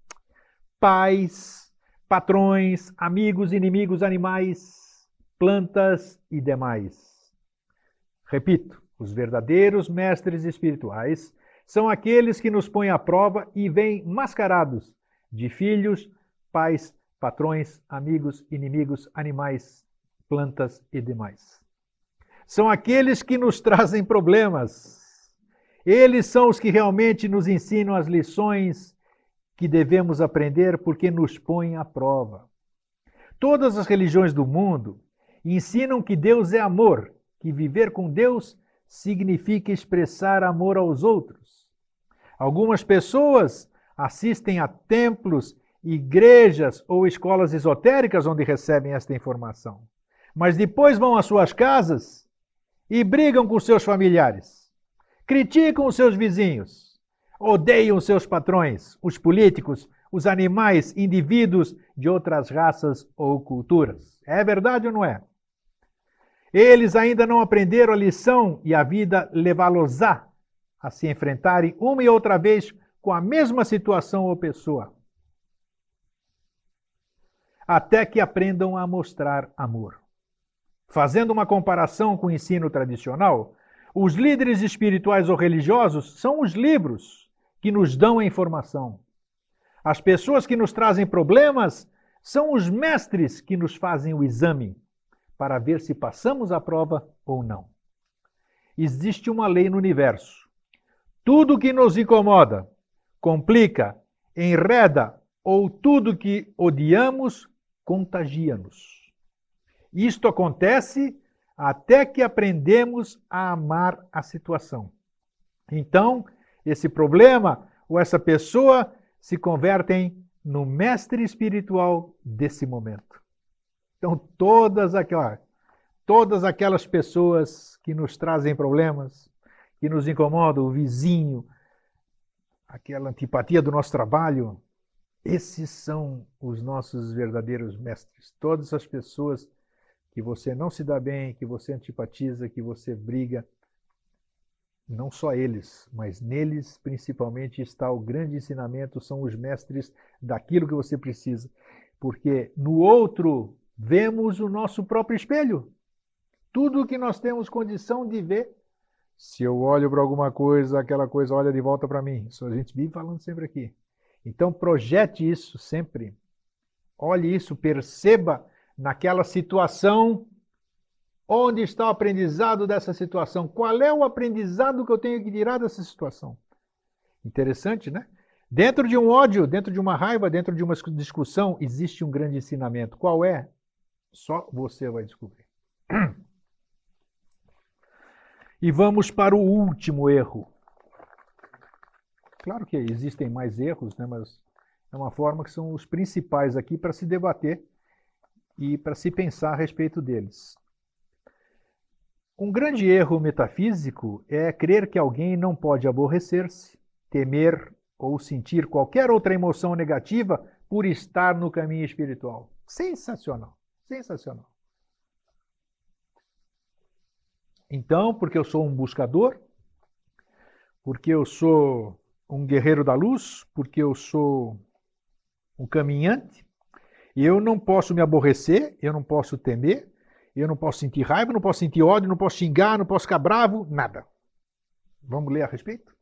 pais, patrões, amigos, inimigos, animais, plantas e demais. Repito, os verdadeiros mestres espirituais são aqueles que nos põem à prova e vêm mascarados de filhos, pais, patrões, amigos, inimigos, animais, plantas e demais. São aqueles que nos trazem problemas. Eles são os que realmente nos ensinam as lições que devemos aprender porque nos põem à prova. Todas as religiões do mundo ensinam que Deus é amor, que viver com Deus significa expressar amor aos outros. Algumas pessoas assistem a templos, igrejas ou escolas esotéricas onde recebem esta informação, mas depois vão às suas casas e brigam com seus familiares. Criticam os seus vizinhos, odeiam os seus patrões, os políticos, os animais, indivíduos de outras raças ou culturas. É verdade ou não é? Eles ainda não aprenderam a lição e a vida levá-los-á a se enfrentarem uma e outra vez com a mesma situação ou pessoa, até que aprendam a mostrar amor. Fazendo uma comparação com o ensino tradicional, os líderes espirituais ou religiosos são os livros que nos dão a informação. As pessoas que nos trazem problemas são os mestres que nos fazem o exame para ver se passamos a prova ou não. Existe uma lei no universo. Tudo que nos incomoda, complica, enreda ou tudo que odiamos, contagia-nos. Isto acontece até que aprendemos a amar a situação. Então, esse problema ou essa pessoa se convertem no mestre espiritual desse momento. Então, todas aquelas pessoas que nos trazem problemas, que nos incomodam, o vizinho, aquela antipatia do nosso trabalho, Esses são os nossos verdadeiros mestres. Todas as pessoas que você não se dá bem, que você antipatiza, que você briga, não só eles, mas neles principalmente está o grande ensinamento, são os mestres daquilo que você precisa. Porque no outro vemos o nosso próprio espelho. Tudo o que nós temos condição de ver. Se eu olho para alguma coisa, aquela coisa olha de volta para mim. Isso a gente vive falando sempre aqui. Então projete isso sempre. Olhe isso, perceba naquela situação onde está o aprendizado dessa situação. Qual é o aprendizado que eu tenho que tirar dessa situação? Interessante, né? Dentro de um ódio, dentro de uma raiva, dentro de uma discussão, existe um grande ensinamento. Qual é? Só você vai descobrir. E vamos para o último erro. Claro que existem mais erros, né? Mas é uma forma que são os principais aqui para se debater e para se pensar a respeito deles. Um grande erro metafísico é crer que alguém não pode aborrecer-se, temer ou sentir qualquer outra emoção negativa por estar no caminho espiritual. Sensacional, sensacional. Então, porque eu sou um buscador, porque eu sou um guerreiro da luz, porque eu sou um caminhante, e eu não posso me aborrecer, eu não posso temer, eu não posso sentir raiva, não posso sentir ódio, não posso xingar, não posso ficar bravo, nada. Vamos ler a respeito?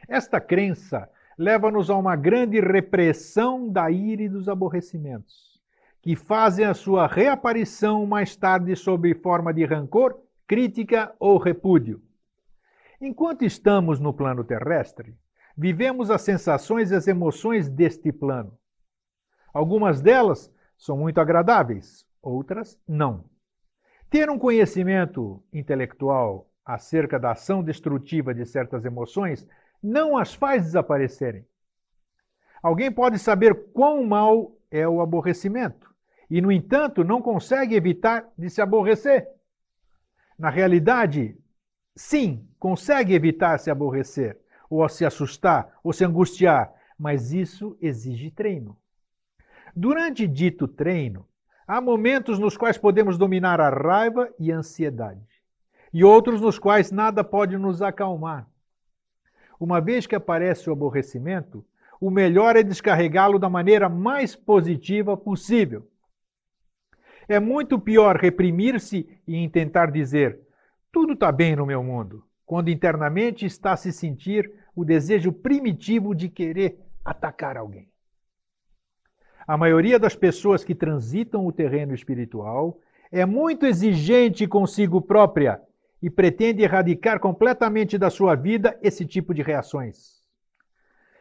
Esta crença leva-nos a uma grande repressão da ira e dos aborrecimentos, que fazem a sua reaparição mais tarde sob forma de rancor, crítica ou repúdio. Enquanto estamos no plano terrestre, vivemos as sensações e as emoções deste plano. Algumas delas são muito agradáveis, outras não. Ter um conhecimento intelectual acerca da ação destrutiva de certas emoções não as faz desaparecerem. Alguém pode saber quão mal é o aborrecimento e, no entanto, não consegue evitar de se aborrecer. Na realidade, sim, consegue evitar se aborrecer, ou se assustar, ou se angustiar, mas isso exige treino. Durante dito treino, há momentos nos quais podemos dominar a raiva e a ansiedade, e outros nos quais nada pode nos acalmar. Uma vez que aparece o aborrecimento, o melhor é descarregá-lo da maneira mais positiva possível. É muito pior reprimir-se e tentar dizer tudo está bem no meu mundo, quando internamente está a se sentir o desejo primitivo de querer atacar alguém. A maioria das pessoas que transitam o terreno espiritual é muito exigente consigo própria e pretende erradicar completamente da sua vida esse tipo de reações.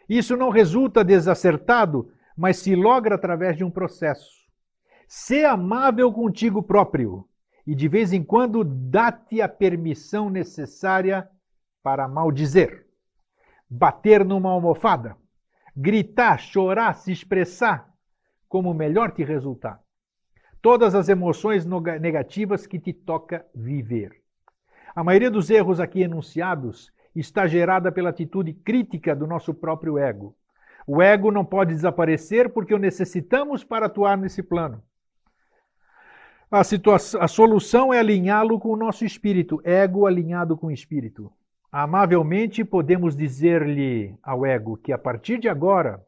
Isso não resulta desacertado, mas se logra através de um processo. Sê amável contigo próprio e de vez em quando dá-te a permissão necessária para maldizer, bater numa almofada, gritar, chorar, se expressar, como melhor te resultar. Todas as emoções negativas que te toca viver. A maioria dos erros aqui enunciados está gerada pela atitude crítica do nosso próprio ego. O ego não pode desaparecer porque o necessitamos para atuar nesse plano. A solução é alinhá-lo com o nosso espírito, ego alinhado com o espírito. Amavelmente podemos dizer-lhe ao ego que a partir de agora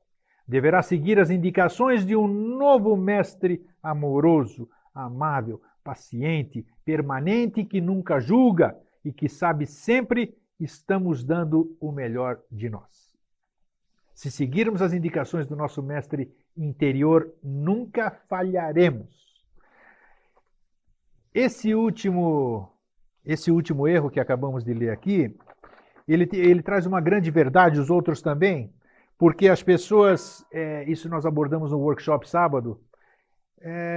deverá seguir as indicações de um novo mestre amoroso, amável, paciente, permanente, que nunca julga e que sabe sempre estamos dando o melhor de nós. Se seguirmos as indicações do nosso mestre interior, nunca falharemos. Esse último erro que acabamos de ler aqui, ele traz uma grande verdade, os outros também, porque as pessoas, isso nós abordamos no workshop sábado,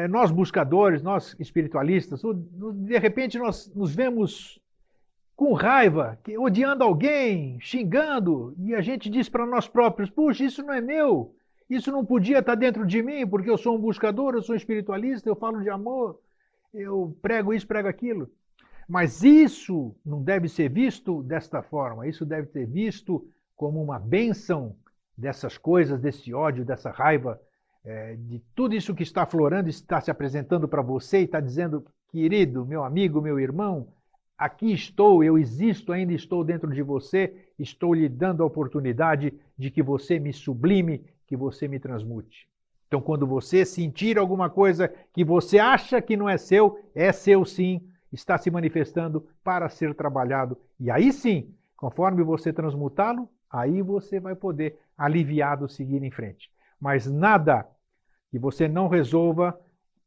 nós buscadores, nós espiritualistas, de repente nós nos vemos com raiva, odiando alguém, xingando, e a gente diz para nós próprios, puxa, isso não é meu, isso não podia estar dentro de mim, porque eu sou um buscador, eu sou um espiritualista, eu falo de amor, eu prego isso, prego aquilo. Mas isso não deve ser visto desta forma, isso deve ser visto como uma bênção dessas coisas, desse ódio, dessa raiva, de tudo isso que está aflorando, está se apresentando para você e está dizendo, querido, meu amigo, meu irmão, aqui estou, eu existo, ainda estou dentro de você, estou lhe dando a oportunidade de que você me sublime, que você me transmute. Então, quando você sentir alguma coisa que você acha que não é seu sim, está se manifestando para ser trabalhado. E aí sim, conforme você transmutá-lo, aí você vai poder, aliviado, seguir em frente. Mas nada que você não resolva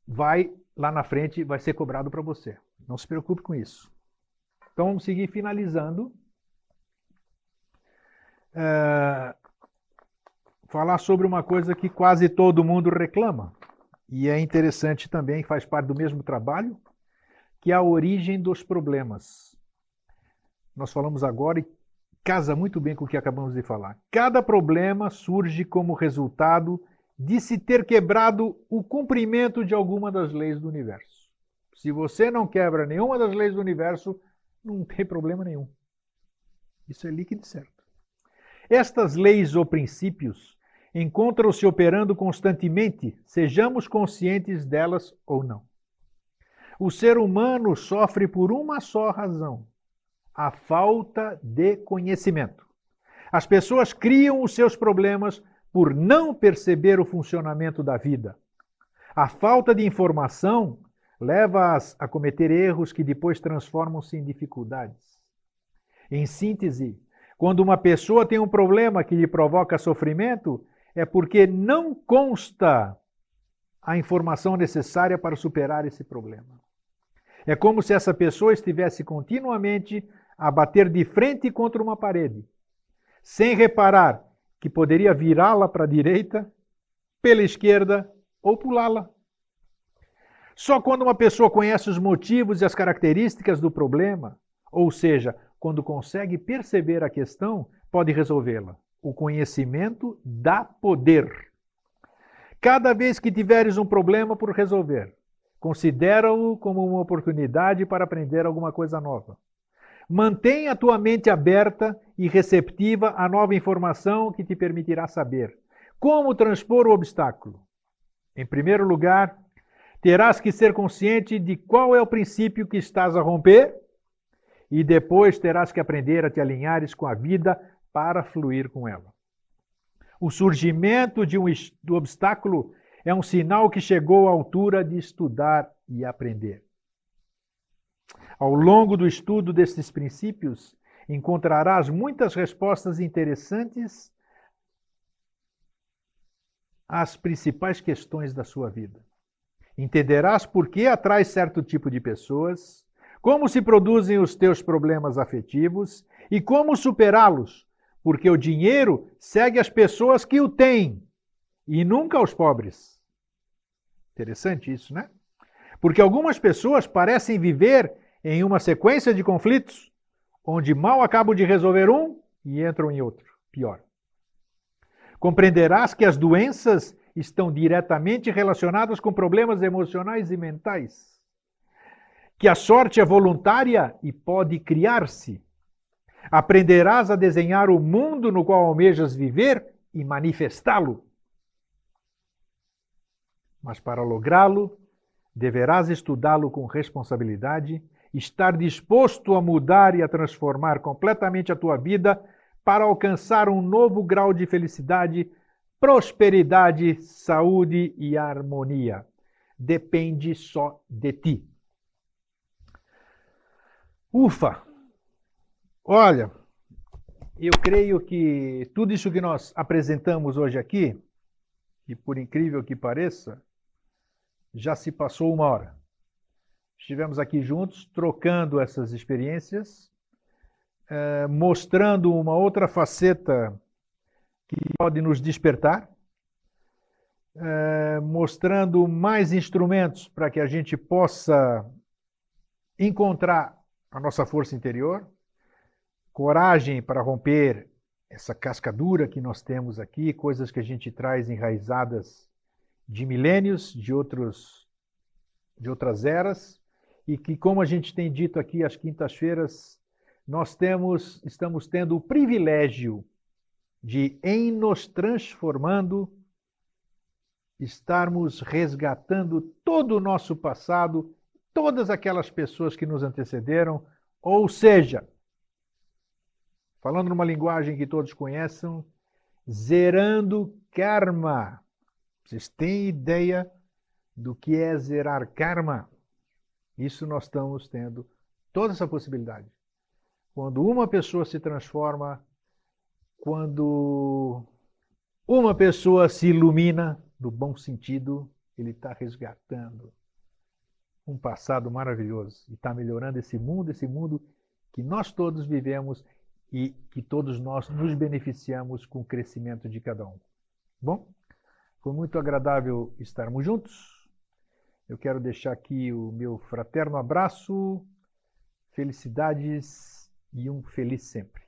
vai lá na frente, vai ser cobrado para você. Não se preocupe com isso. Então vamos seguir finalizando. Falar sobre uma coisa que quase todo mundo reclama. E é interessante também, faz parte do mesmo trabalho, que é a origem dos problemas. Nós falamos agora e casa muito bem com o que acabamos de falar. Cada problema surge como resultado de se ter quebrado o cumprimento de alguma das leis do universo. Se você não quebra nenhuma das leis do universo, não tem problema nenhum. Isso é líquido e certo. Estas leis ou princípios encontram-se operando constantemente, sejamos conscientes delas ou não. O ser humano sofre por uma só razão: a falta de conhecimento. As pessoas criam os seus problemas por não perceber o funcionamento da vida. A falta de informação leva-as a cometer erros que depois transformam-se em dificuldades. Em síntese, quando uma pessoa tem um problema que lhe provoca sofrimento, é porque não consta a informação necessária para superar esse problema. É como se essa pessoa estivesse continuamente a bater de frente contra uma parede, sem reparar que poderia virá-la para a direita, pela esquerda ou pulá-la. Só quando uma pessoa conhece os motivos e as características do problema, ou seja, quando consegue perceber a questão, pode resolvê-la. O conhecimento dá poder. Cada vez que tiveres um problema por resolver, considera-o como uma oportunidade para aprender alguma coisa nova. Mantenha a tua mente aberta e receptiva à nova informação que te permitirá saber como transpor o obstáculo. Em primeiro lugar, terás que ser consciente de qual é o princípio que estás a romper e depois terás que aprender a te alinhares com a vida para fluir com ela. O surgimento do obstáculo é um sinal que chegou à altura de estudar e aprender. Ao longo do estudo desses princípios, encontrarás muitas respostas interessantes às principais questões da sua vida. Entenderás por que atrai certo tipo de pessoas, como se produzem os teus problemas afetivos e como superá-los, porque o dinheiro segue as pessoas que o têm e nunca os pobres. Interessante isso, né? Porque algumas pessoas parecem viver em uma sequência de conflitos, onde mal acabam de resolver um e entram em outro, pior. Compreenderás que as doenças estão diretamente relacionadas com problemas emocionais e mentais, que a sorte é voluntária e pode criar-se. Aprenderás a desenhar o mundo no qual almejas viver e manifestá-lo. Mas para lográ-lo, deverás estudá-lo com responsabilidade, estar disposto a mudar e a transformar completamente a tua vida para alcançar um novo grau de felicidade, prosperidade, saúde e harmonia. Depende só de ti. Ufa! Olha, eu creio que tudo isso que nós apresentamos hoje aqui, e por incrível que pareça, já se passou 1 hora. Estivemos aqui juntos, trocando essas experiências, mostrando uma outra faceta que pode nos despertar, mostrando mais instrumentos para que a gente possa encontrar a nossa força interior, coragem para romper essa casca dura que nós temos aqui, coisas que a gente traz enraizadas de milênios, de outras eras, e que, como a gente tem dito aqui às quintas-feiras, nós estamos tendo o privilégio de, em nos transformando, estarmos resgatando todo o nosso passado, todas aquelas pessoas que nos antecederam, ou seja, falando numa linguagem que todos conheçam, zerando karma. Vocês têm ideia do que é zerar karma? Isso nós estamos tendo toda essa possibilidade. Quando uma pessoa se transforma, quando uma pessoa se ilumina, no bom sentido, ele está resgatando um passado maravilhoso e está melhorando esse mundo que nós todos vivemos e que todos nós nos beneficiamos com o crescimento de cada um. Bom, foi muito agradável estarmos juntos. Eu quero deixar aqui o meu fraterno abraço, felicidades e um feliz sempre.